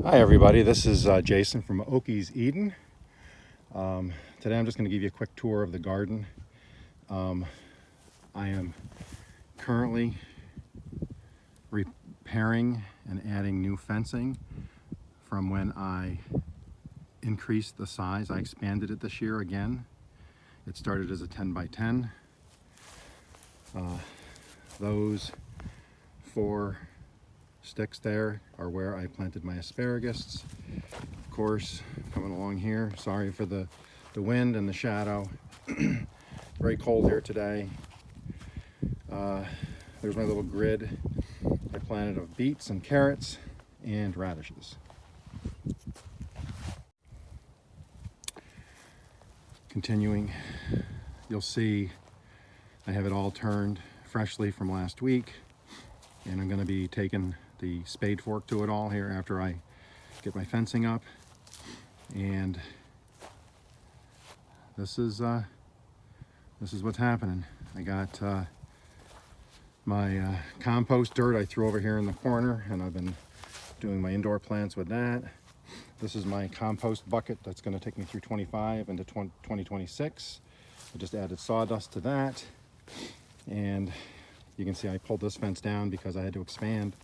Hi everybody, this is Jason from Okies Eden. Today I'm just going to give you a quick tour of the garden. I am currently repairing and adding new fencing from when I increased the size. I expanded it this year again. It started as a 10 by 10. Those 4 sticks there are where I planted my asparagus. Of course, coming along here, sorry for the wind and the shadow. Very cold here today. There's my little grid I planted of beets and carrots and radishes. Continuing, you'll see I have it all turned freshly from last week, and I'm going to be taking the spade fork to it all here after I get my fencing up. And this is what's happening. I got my compost dirt I threw over here in the corner, and I've been doing my indoor plants with that. This is my compost bucket that's going to take me through 25 into 2026. I just added sawdust to that, and you can see I pulled this fence down because I had to expand.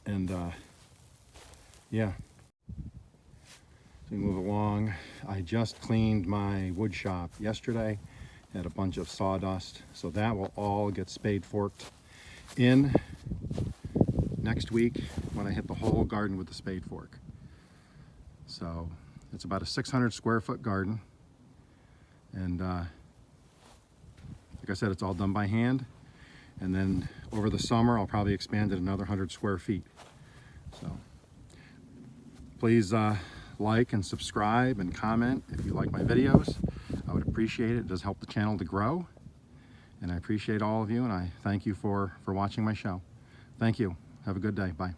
And yeah, so we move along. I just cleaned my wood shop yesterday. Had a bunch of sawdust, so that will all get spade forked in next week when I hit the whole garden with the spade fork. So it's about a 600 square foot garden, and like I said, it's all done by hand. And then over the summer I'll probably expand it another 100 square feet. So please like and subscribe and comment if you like my videos. I would appreciate it. It does help the channel to grow, and I appreciate all of you, and I thank you for watching my show. Thank you. Have a good day. Bye.